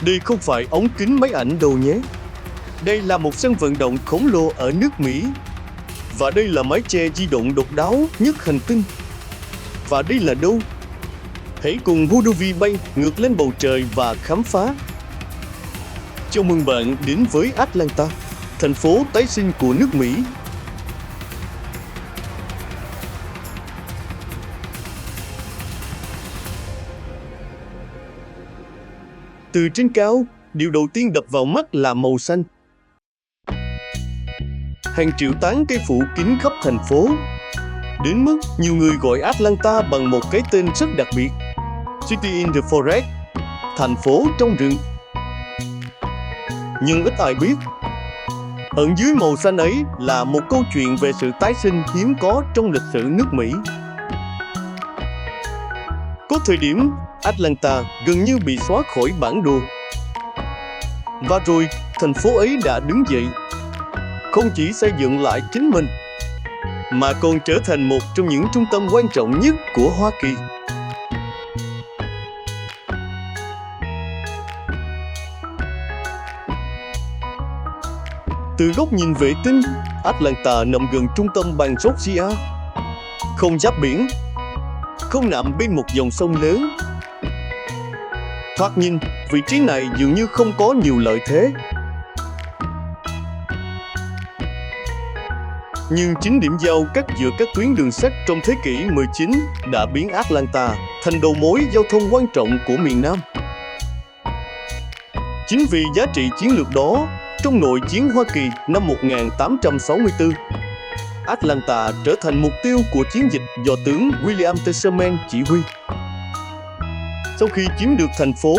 Đây không phải ống kính máy ảnh đâu nhé. Đây là một sân vận động khổng lồ ở nước Mỹ. Và đây là mái che di động độc đáo nhất hành tinh. Và đây là đâu? Hãy cùng Hudovi bay ngược lên bầu trời và khám phá. Chào mừng bạn đến với Atlanta, thành phố tái sinh của nước Mỹ. Từ trên cao, điều đầu tiên đập vào mắt là màu xanh. Hàng triệu tán cây phủ kín khắp thành phố, đến mức nhiều người gọi Atlanta bằng một cái tên rất đặc biệt: City in the Forest, thành phố trong rừng. Nhưng ít ai biết, ẩn dưới màu xanh ấy là một câu chuyện về sự tái sinh hiếm có trong lịch sử nước Mỹ. Có thời điểm, Atlanta gần như bị xóa khỏi bản đồ. Và rồi, thành phố ấy đã đứng dậy, không chỉ xây dựng lại chính mình, mà còn trở thành một trong những trung tâm quan trọng nhất của Hoa Kỳ. Từ góc nhìn vệ tinh, Atlanta nằm gần trung tâm bang Georgia, không giáp biển, không nằm bên một dòng sông lớn. Thoạt nhìn, vị trí này dường như không có nhiều lợi thế. Nhưng chính điểm giao cắt giữa các tuyến đường sắt trong thế kỷ 19 đã biến Atlanta thành đầu mối giao thông quan trọng của miền Nam. Chính vì giá trị chiến lược đó, trong nội chiến Hoa Kỳ năm 1864, Atlanta trở thành mục tiêu của chiến dịch do tướng William T. Sherman chỉ huy. Sau khi chiếm được thành phố,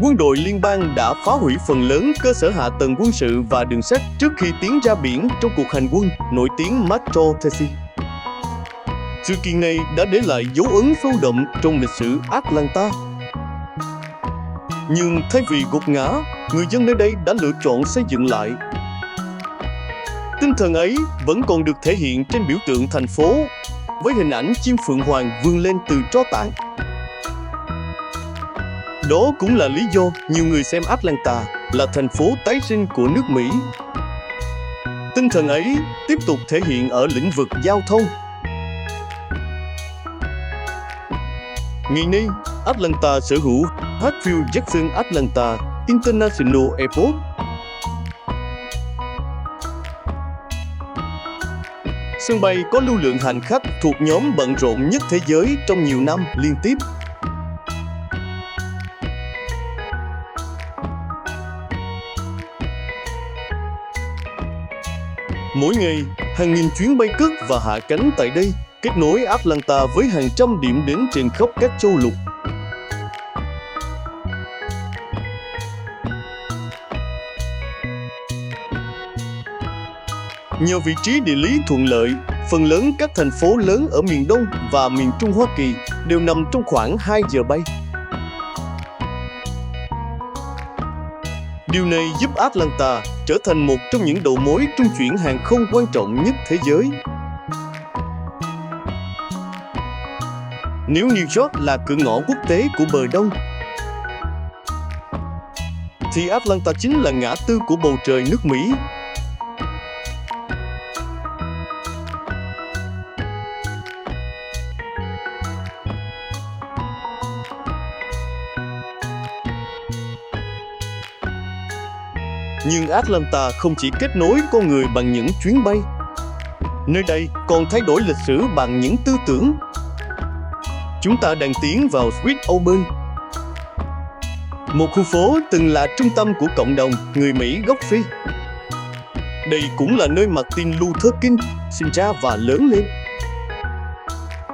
quân đội liên bang đã phá hủy phần lớn cơ sở hạ tầng quân sự và đường sắt trước khi tiến ra biển trong cuộc hành quân nổi tiếng March to Tennessee. Sự kiện này đã để lại dấu ấn sâu đậm trong lịch sử Atlanta. Nhưng thay vì gục ngã, người dân nơi đây đã lựa chọn xây dựng lại. Tinh thần ấy vẫn còn được thể hiện trên biểu tượng thành phố, với hình ảnh chim phượng hoàng vươn lên từ tro tàn. Đó cũng là lý do nhiều người xem Atlanta là thành phố tái sinh của nước Mỹ. Tinh thần ấy tiếp tục thể hiện ở lĩnh vực giao thông. Ngày nay, Atlanta sở hữu Hartsfield-Jackson Atlanta International Airport. Sân bay có lưu lượng hành khách thuộc nhóm bận rộn nhất thế giới trong nhiều năm liên tiếp. Mỗi ngày, hàng nghìn chuyến bay cất và hạ cánh tại đây, kết nối Atlanta với hàng trăm điểm đến trên khắp các châu lục. Nhờ vị trí địa lý thuận lợi, phần lớn các thành phố lớn ở miền Đông và miền Trung Hoa Kỳ đều nằm trong khoảng 2 giờ bay. Điều này giúp Atlanta trở thành một trong những đầu mối trung chuyển hàng không quan trọng nhất thế giới. Nếu New York là cửa ngõ quốc tế của bờ Đông, thì Atlanta chính là ngã tư của bầu trời nước Mỹ. Nhưng Atlanta không chỉ kết nối con người bằng những chuyến bay. Nơi đây còn thay đổi lịch sử bằng những tư tưởng. Chúng ta đang tiến vào Sweet Auburn, một khu phố từng là trung tâm của cộng đồng người Mỹ gốc Phi. Đây cũng là nơi Martin Luther King sinh ra và lớn lên.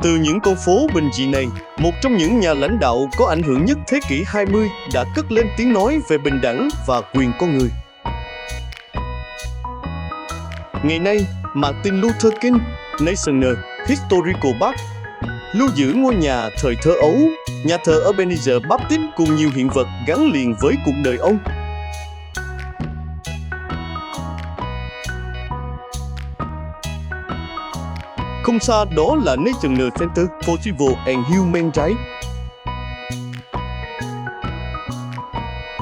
Từ những con phố bình dị này, một trong những nhà lãnh đạo có ảnh hưởng nhất thế kỷ 20 đã cất lên tiếng nói về bình đẳng và quyền con người. Ngày nay, Martin Luther King National Historical Park lưu giữ ngôi nhà thời thơ ấu, nhà thờ Ebenezer Baptist cùng nhiều hiện vật gắn liền với cuộc đời ông. Không xa đó là National Center for Civil and Human Rights.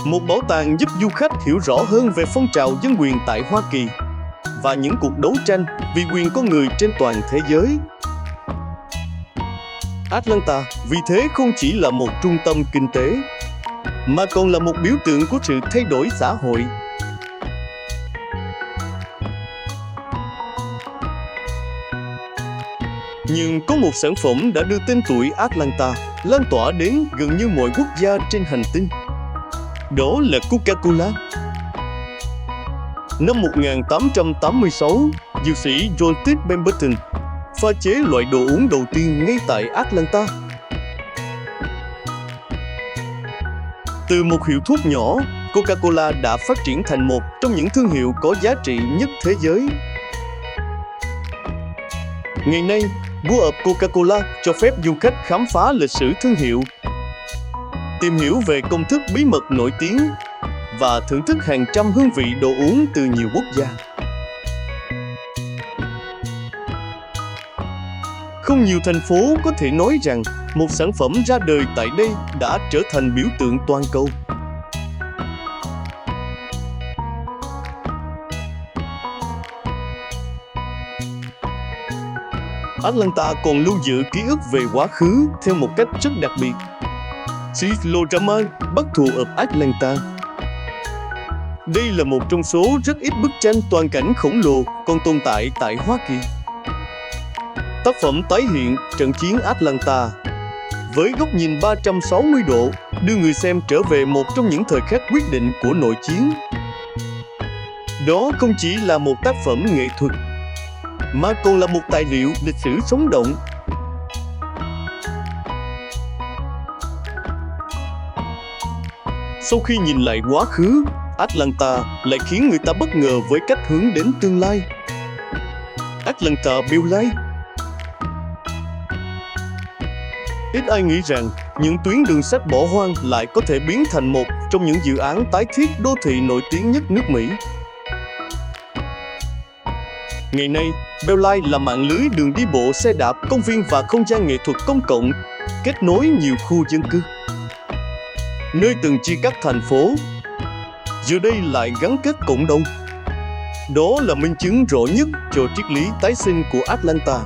Một bảo tàng giúp du khách hiểu rõ hơn về phong trào dân quyền tại Hoa Kỳ và những cuộc đấu tranh vì quyền con người trên toàn thế giới. Atlanta vì thế không chỉ là một trung tâm kinh tế, mà còn là một biểu tượng của sự thay đổi xã hội. Nhưng có một sản phẩm đã đưa tên tuổi Atlanta lan tỏa đến gần như mọi quốc gia trên hành tinh. Đó là Coca-Cola. Năm 1886, dược sĩ John T. Pemberton pha chế loại đồ uống đầu tiên ngay tại Atlanta. Từ một hiệu thuốc nhỏ, Coca-Cola đã phát triển thành một trong những thương hiệu có giá trị nhất thế giới. Ngày nay, World of Coca-Cola cho phép du khách khám phá lịch sử thương hiệu, tìm hiểu về công thức bí mật nổi tiếng và thưởng thức hàng trăm hương vị đồ uống từ nhiều quốc gia. Không nhiều thành phố có thể nói rằng một sản phẩm ra đời tại đây đã trở thành biểu tượng toàn cầu. Atlanta còn lưu giữ ký ức về quá khứ theo một cách rất đặc biệt. Cyclorama, Bắc thủ of Atlanta. Đây là một trong số rất ít bức tranh toàn cảnh khổng lồ còn tồn tại tại Hoa Kỳ. Tác phẩm tái hiện trận chiến Atlanta với góc nhìn 360 độ, đưa người xem trở về một trong những thời khắc quyết định của nội chiến. Đó không chỉ là một tác phẩm nghệ thuật, mà còn là một tài liệu lịch sử sống động. Sau khi nhìn lại quá khứ, Atlanta lại khiến người ta bất ngờ với cách hướng đến tương lai. Atlanta Buildline. Ít ai nghĩ rằng những tuyến đường sắt bỏ hoang lại có thể biến thành một trong những dự án tái thiết đô thị nổi tiếng nhất nước Mỹ. Ngày nay, Beltline là mạng lưới đường đi bộ, xe đạp, công viên và không gian nghệ thuật công cộng, kết nối nhiều khu dân cư. Nơi từng chia cắt thành phố, giờ đây lại gắn kết cộng đồng. Đó là minh chứng rõ nhất cho triết lý tái sinh của Atlanta.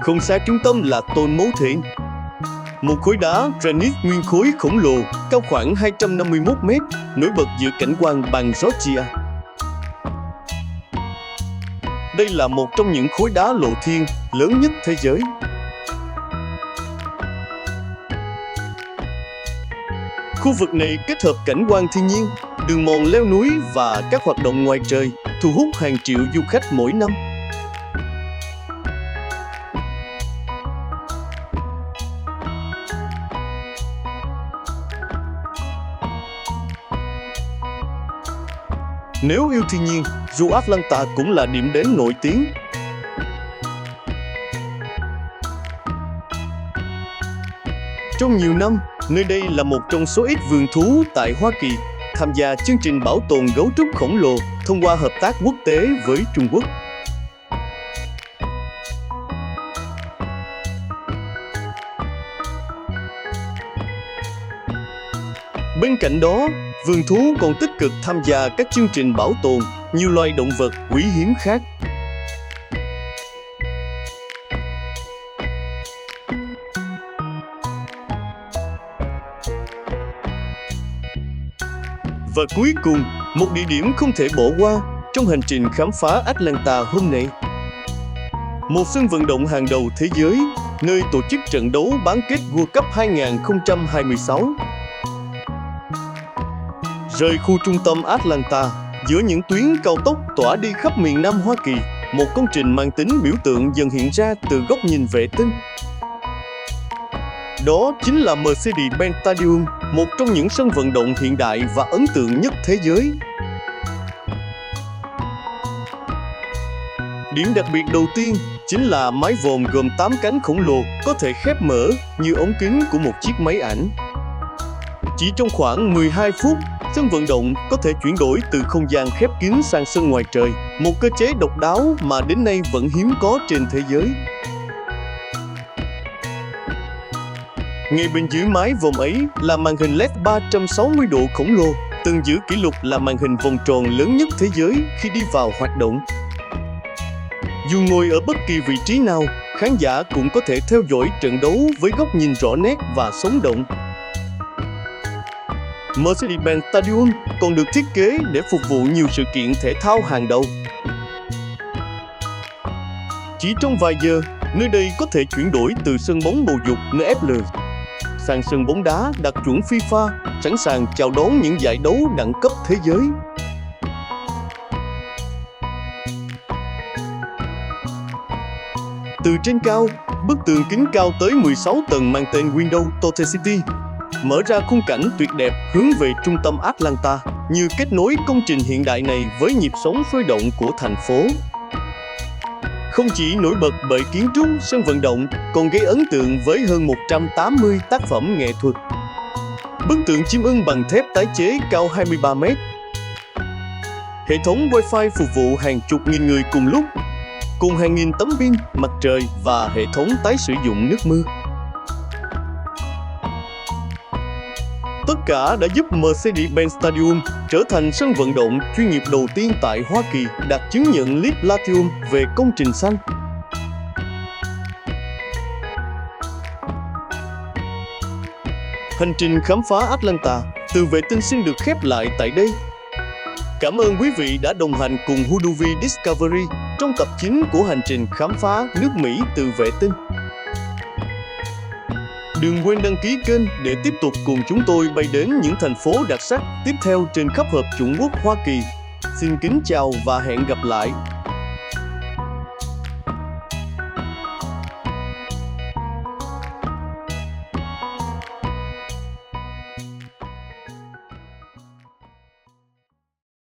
Không xa trung tâm là Tôn Mấu Thể, một khối đá granite nguyên khối khổng lồ, cao khoảng 251 mét, nổi bật giữa cảnh quan bang Georgia. Đây là một trong những khối đá lộ thiên lớn nhất thế giới. Khu vực này kết hợp cảnh quan thiên nhiên, đường mòn leo núi và các hoạt động ngoài trời, thu hút hàng triệu du khách mỗi năm. Nếu yêu thiên nhiên, dù Atlanta cũng là điểm đến nổi tiếng. Trong nhiều năm, nơi đây là một trong số ít vườn thú tại Hoa Kỳ tham gia chương trình bảo tồn gấu trúc khổng lồ thông qua hợp tác quốc tế với Trung Quốc. Bên cạnh đó, vườn thú còn tích cực tham gia các chương trình bảo tồn nhiều loài động vật quý hiếm khác. Và cuối cùng, một địa điểm không thể bỏ qua trong hành trình khám phá Atlanta hôm nay. Một sân vận động hàng đầu thế giới, nơi tổ chức trận đấu bán kết World Cup 2026. Rời khu trung tâm Atlanta, giữa những tuyến cao tốc tỏa đi khắp miền Nam Hoa Kỳ, một công trình mang tính biểu tượng dần hiện ra từ góc nhìn vệ tinh. Đó chính là Mercedes-Benz Stadium, một trong những sân vận động hiện đại và ấn tượng nhất thế giới. Điểm đặc biệt đầu tiên chính là mái vòm gồm 8 cánh khổng lồ có thể khép mở như ống kính của một chiếc máy ảnh. Chỉ trong khoảng 12 phút, Sân vận động có thể chuyển đổi từ không gian khép kín sang sân ngoài trời, một cơ chế độc đáo mà đến nay vẫn hiếm có trên thế giới. Ngay bên dưới mái vòm ấy là màn hình LED 360 độ khổng lồ, từng giữ kỷ lục là màn hình vòng tròn lớn nhất thế giới khi đi vào hoạt động. Dù ngồi ở bất kỳ vị trí nào, khán giả cũng có thể theo dõi trận đấu với góc nhìn rõ nét và sống động. Mercedes-Benz Stadium còn được thiết kế để phục vụ nhiều sự kiện thể thao hàng đầu. Chỉ trong vài giờ, nơi đây có thể chuyển đổi từ sân bóng bầu dục NFL sang sân bóng đá đạt chuẩn FIFA, sẵn sàng chào đón những giải đấu đẳng cấp thế giới. Từ trên cao, bức tường kính cao tới 16 tầng mang tên Windows Tote City mở ra khung cảnh tuyệt đẹp hướng về trung tâm Atlanta, như kết nối công trình hiện đại này với nhịp sống sôi động của thành phố. Không chỉ nổi bật bởi kiến trúc sân vận động, còn gây ấn tượng với hơn 180 tác phẩm nghệ thuật. Bức tượng chim ưng bằng thép tái chế cao 23 mét. Hệ thống Wi-Fi phục vụ hàng chục nghìn người cùng lúc, cùng hàng nghìn tấm pin mặt trời và hệ thống tái sử dụng nước mưa. Tất cả đã giúp Mercedes-Benz Stadium trở thành sân vận động chuyên nghiệp đầu tiên tại Hoa Kỳ đạt chứng nhận LEED Platinum về công trình xanh. Hành trình khám phá Atlanta từ vệ tinh xin được khép lại tại đây. Cảm ơn quý vị đã đồng hành cùng Houdouvi Discovery trong tập 9 của hành trình khám phá nước Mỹ từ vệ tinh. Đừng quên đăng ký kênh để tiếp tục cùng chúng tôi bay đến những thành phố đặc sắc tiếp theo trên khắp hợp chủng quốc Hoa Kỳ. Xin kính chào và hẹn gặp lại!